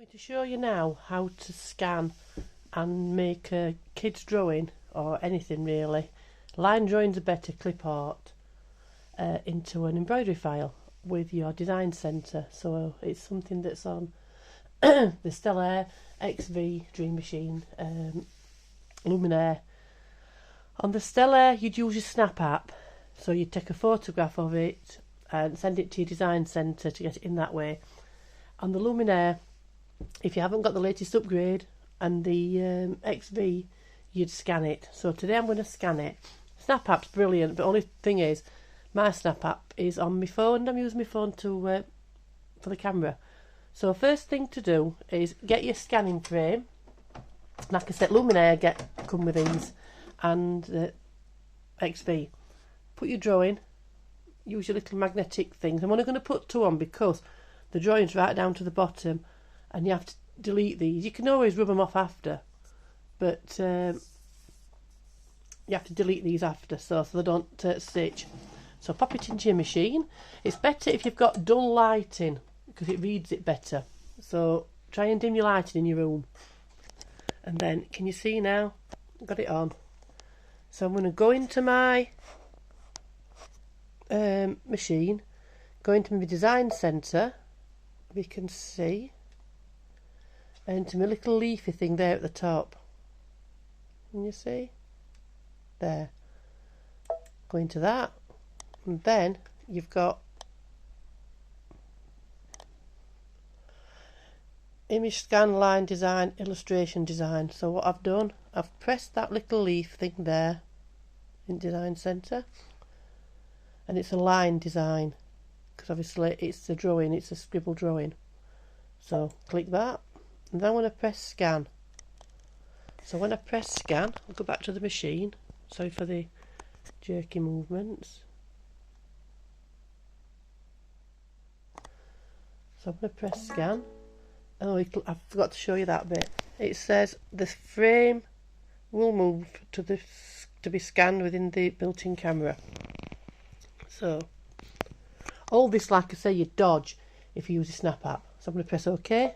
I'm going to show you now how to scan and make a kid's drawing, or anything really. Line drawings are better, clip art, into an embroidery file with your design centre. So it's something that's on the Stellaire, XV, Dream Machine, Luminaire. On the Stellaire you'd use your Snap app, so you'd take a photograph of it and send it to your design centre to get it in that way. On the Luminaire, if you haven't got the latest upgrade and the XV, you'd scan it. So today I'm going to scan it. Snap app's brilliant, but only thing is, my Snap app is on my phone. I'm using my phone to for the camera. So first thing to do is get your scanning frame. Like I said, Luminaire come with these, and XV. Put your drawing. Use your little magnetic things. I'm only going to put two on because the drawing's right down to the bottom, and you have to delete these. You can always rub them off after, but you have to delete these after so they don't stitch. So pop it into your machine. It's better if you've got dull lighting because it reads it better. So try and dim your lighting in your room. And then, can you see now? Got it on. So I'm going to go into my machine, go into my design centre, if you can see, and to my little leafy thing there at the top. Can you see? There. Go into that, and then you've got image scan, line design, illustration design. So what I've done, I've pressed that little leaf thing there in design centre, and it's a line design because obviously it's a drawing, it's a scribble drawing. So click that, and then I'm going to press scan. So when I press scan, I'll go back to the machine. Sorry for the jerky movements. So I'm going to press scan. Oh, I forgot to show you that bit. It says the frame will move to be scanned within the built-in camera. So all this, like I say, you dodge if you use the Snap app. So I'm going to press OK.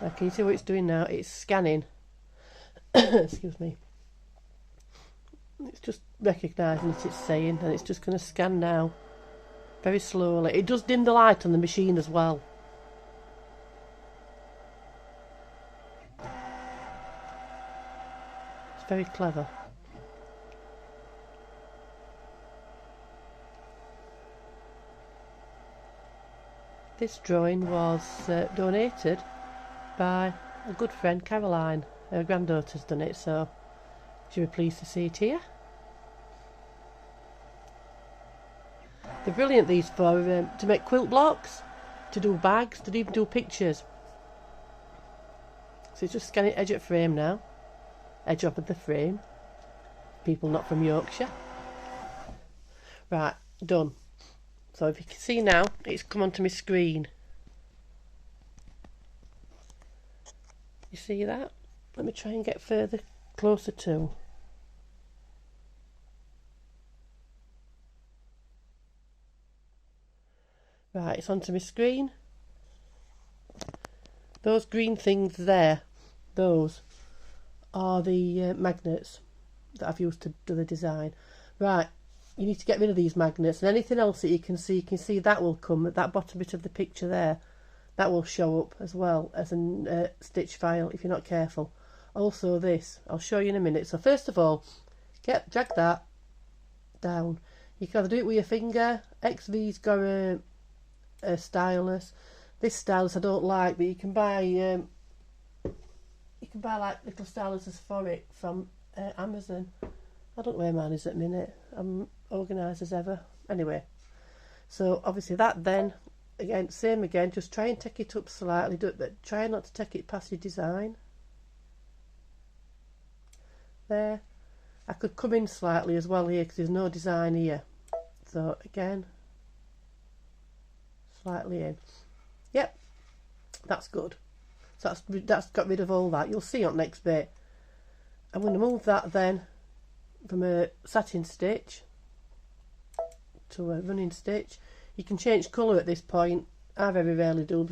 Now, can you see what it's doing now? It's scanning. Excuse me. It's just recognising what it's saying, and it's just going to scan now, very slowly. It does dim the light on the machine as well. It's very clever. This drawing was donated by a good friend, Caroline. Her granddaughter's done it, so she'll be pleased to see it here. They're brilliant, these, for to make quilt blocks, to do bags, to even do pictures. So it's just scanning edge of frame now. Edge up of the frame. People not from Yorkshire. Right, done. So if you can see now, it's come onto my screen. You see that? Let me try and get further closer to. Right, it's onto my screen. Those green things there, those are the magnets that I've used to do the design. Right, you need to get rid of these magnets, and anything else that you can see that will come at that bottom bit of the picture there. That will show up as well as a stitch file if you're not careful. Also this, I'll show you in a minute. So first of all, drag that down. You can either do it with your finger. XV's got a stylus. This stylus I don't like, but you can buy like little styluses for it from Amazon. I don't know where mine is at the minute. I'm organised as ever. Anyway, so obviously that then, again, same again, just try and take it up slightly, but try not to take it past your design. There. I could come in slightly as well here because there's no design here. So again, slightly in. Yep, that's good. So that's got rid of all that. You'll see on the next bit. I'm going to move that then from a satin stitch to a running stitch. You can change colour at this point. I very rarely do,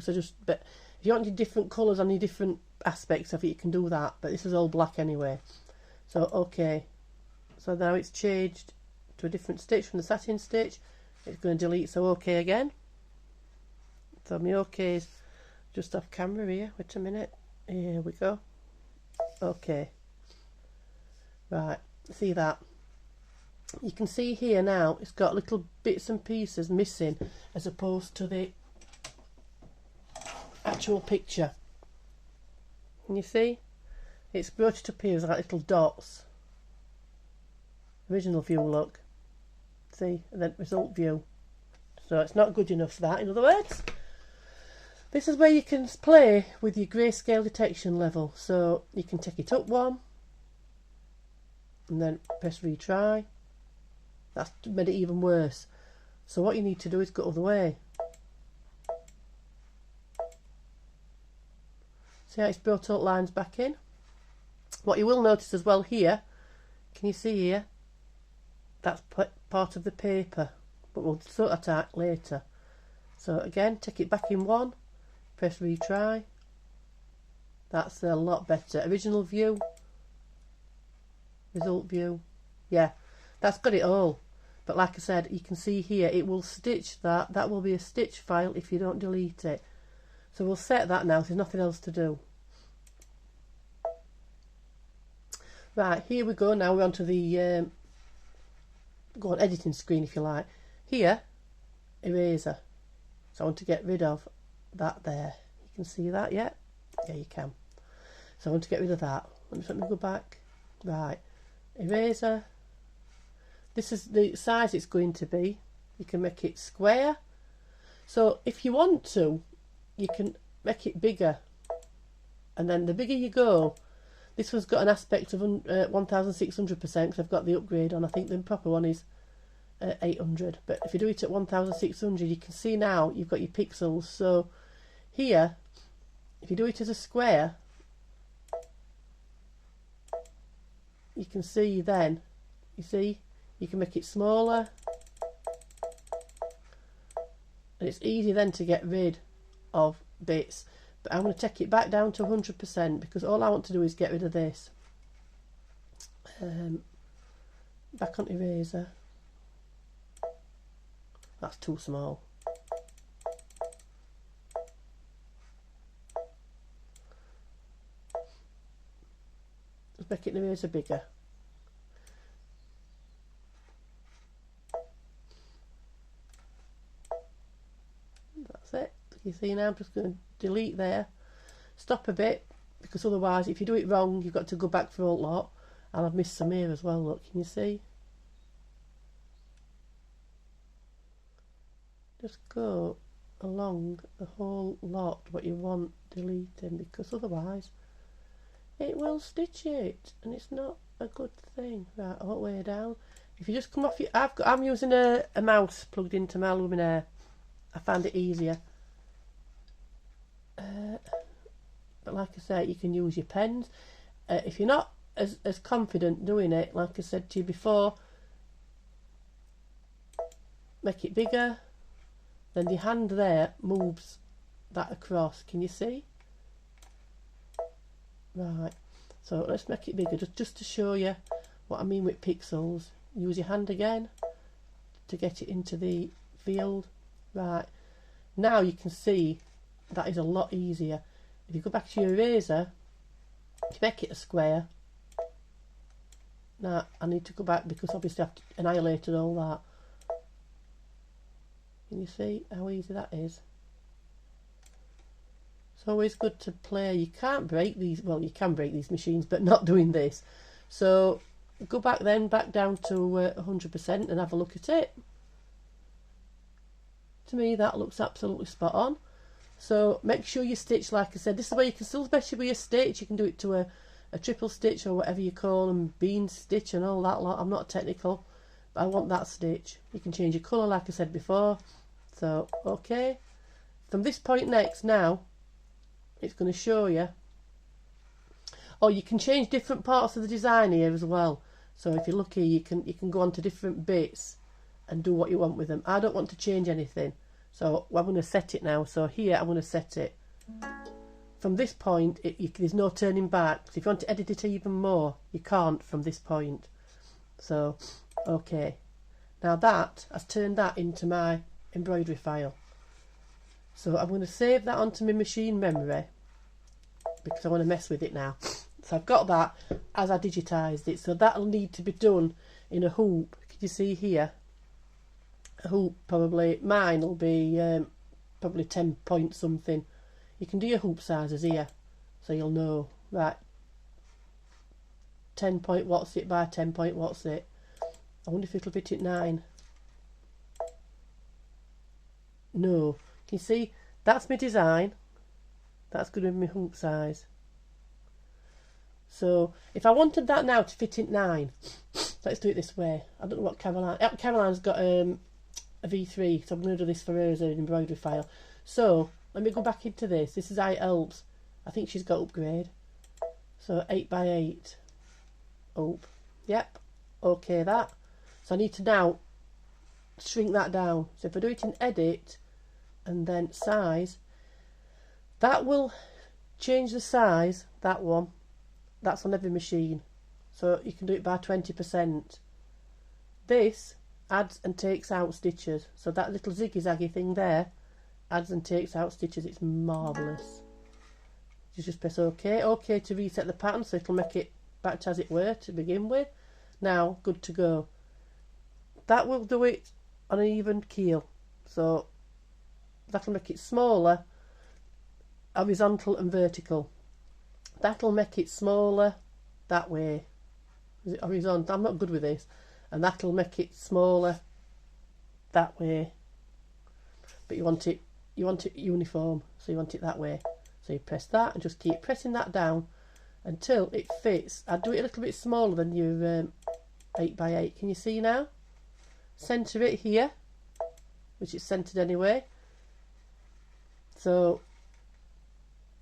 but If you want your different colours on your different aspects of it, you can do that, but this is all black anyway. So okay, so now it's changed to a different stitch from the satin stitch. It's going to delete, so okay again. So my okay is just off camera here. Wait a minute. Here we go. Okay. Right, see that? You can see here now it's got little bits and pieces missing as opposed to the actual picture. Can you see? It's brought it up here as like little dots. Original view, look. See? And then result view. So it's not good enough for that, in other words. This is where you can play with your grayscale detection level. So you can take it up one and then press retry. That's made it even worse. So what you need to do is go the other way. See how it's brought all lines back in? What you will notice as well here, can you see here? That's part of the paper, but we'll sort that out later. So again, take it back in one, press retry. That's a lot better. Original view, result view. Yeah, that's got it all. But like I said, you can see here, it will stitch that. That will be a stitch file if you don't delete it. So we'll set that now, so there's nothing else to do. Right, here we go. Now we're onto the editing screen, if you like. Here, eraser. So I want to get rid of that there. You can see that, yeah? Yeah, you can. So I want to get rid of that. Let me go back. Right, eraser. This is the size it's going to be. You can make it square. So if you want to, you can make it bigger. And then the bigger you go, this one's got an aspect of 1600% because I've got the upgrade on. I think the proper one is 800. But if you do it at 1600, you can see now you've got your pixels. So here, if you do it as a square, you can see then, you see, you can make it smaller. And it's easy then to get rid of bits. But I'm going to take it back down to 100% because all I want to do is get rid of this. Back on eraser. That's too small. Let's make it an eraser bigger. That's it. You see now I'm just going to delete there. Stop a bit because otherwise if you do it wrong you've got to go back for a lot. And I've missed some here as well, look, can you see? Just go along the whole lot what you want deleting because otherwise it will stitch it and it's not a good thing. Right, all the way down. If you just come off your, I'm using a mouse plugged into my luminaire. I found it easier. But like I say, you can use your pens. If you're not as confident doing it, like I said to you before, make it bigger. Then the hand there moves that across. Can you see? Right. So let's make it bigger just to show you what I mean with pixels. Use your hand again to get it into the field. Right. Now you can see that is a lot easier. If you go back to your eraser, to make it a square. Now I need to go back because obviously I've annihilated all that. Can you see how easy that is? It's always good to play. You can't break these, well you can break these machines but not doing this. So go back then, back down to 100% and have a look at it. To me that looks absolutely spot on. So make sure you stitch, like I said, this is where you can still, especially with your stitch, you can do it to a triple stitch or whatever you call them, bean stitch and all that lot. I'm not technical, but I want that stitch. You can change your colour like I said before. So okay, from this point next now, it's going to show you. Oh, you can change different parts of the design here as well. So if you're lucky, you can go on to different bits and do what you want with them. I don't want to change anything. So I'm going to set it now. So here I'm going to set it. from this point, there's no turning back. So if you want to edit it even more, you can't from this point. So, okay. Now that has turned that into my embroidery file. So I'm going to save that onto my machine memory because I want to mess with it now. So I've got that as I digitised it. So that'll need to be done in a hoop. Can you see here? A hoop, probably. Mine will be probably 10 point something. You can do your hoop sizes here, so you'll know. Right. 10 point what's it by 10 point what's it. I wonder if it'll fit at 9. No. Can you see? That's my design. That's going to be my hoop size. So if I wanted that now to fit in 9, let's do it this way. I don't know what Caroline... Caroline's got a V3, so I'm going to do this for her as an embroidery file. So let me go back into this. This is how it helps. I think she's got upgrade. So 8 by 8. Oh, yep. Okay, that. So I need to now shrink that down. So if I do it in edit and then size, that will change the size, that one. That's on every machine. So you can do it by 20%. This adds and takes out stitches. So that little ziggy-zaggy thing there adds and takes out stitches. It's marvellous. You just press OK. OK to reset the pattern, so it'll make it back to as it were to begin with. Now, good to go. That will do it on an even keel. So that'll make it smaller, horizontal and vertical. That'll make it smaller that way. Is it horizontal? I'm not good with this. And that'll make it smaller that way. But you want it uniform, so you want it that way. So you press that and just keep pressing that down until it fits. I'd do it a little bit smaller than your 8 by 8. Can you see now? Centre it here, which is centred anyway. So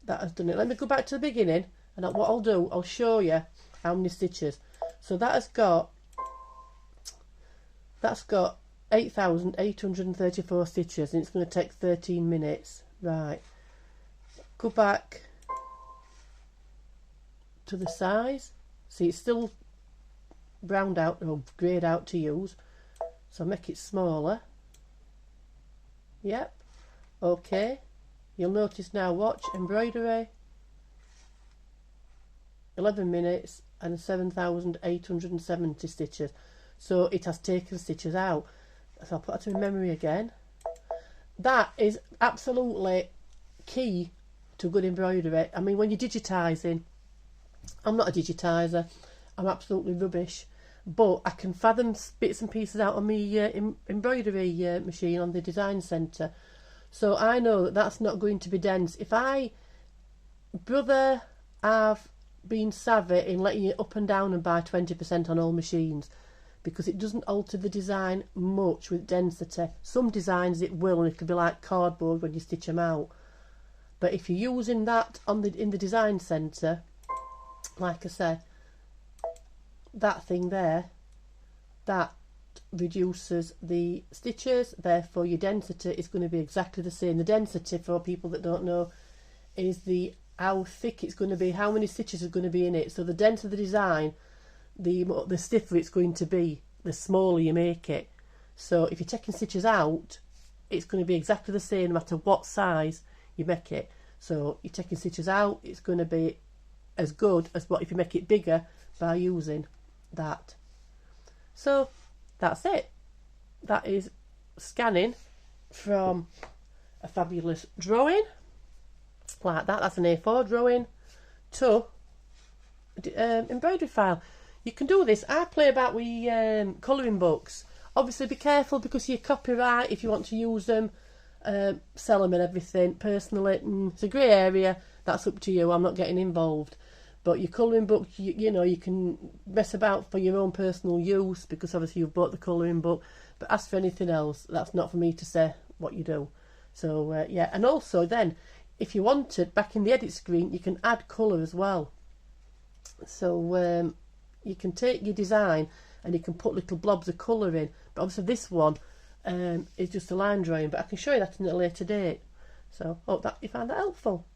that has done it. Let me go back to the beginning, and what I'll do, I'll show you how many stitches. So that's got 8,834 stitches, and it's going to take 13 minutes. Right. Go back to the size. See, it's still browned out or greyed out to use. So make it smaller. Yep. Okay. You'll notice now, watch, embroidery. 11 minutes and 7,870 stitches. So it has taken stitches out. So I'll put that in memory again. That is absolutely key to good embroidery. I mean, when you're digitising, I'm not a digitiser. I'm absolutely rubbish. But I can fathom bits and pieces out on my embroidery machine on the design centre. So I know that that's not going to be dense. If I've been savvy in letting it up and down and by 20% on all machines, because it doesn't alter the design much with density. Some designs it will, and it'll be like cardboard when you stitch them out. But if you're using that in the design centre, like I say, that thing there, that reduces the stitches, therefore your density is going to be exactly the same. The density, for people that don't know, is how thick it's going to be, how many stitches are going to be in it. So the denser the design, the stiffer it's going to be, the smaller you make it. So if you're taking stitches out, it's going to be exactly the same no matter what size you make it. So you're taking stitches out, it's going to be as good as what if you make it bigger by using that. So that's it. That is scanning from a fabulous drawing like that. That's an A4 drawing to embroidery file. You can do this. I play about with colouring books. Obviously be careful because you're copyright if you want to use them, sell them and everything. Personally, it's a grey area. That's up to you. I'm not getting involved. But your colouring book, you know, you can mess about for your own personal use because obviously you've bought the colouring book. But as for anything else, that's not for me to say what you do. So, yeah. And also then, if you wanted, back in the edit screen, you can add colour as well. So you can take your design and you can put little blobs of colour in. But obviously this one is just a line drawing. But I can show you that in a later date. So, hope that you found that helpful.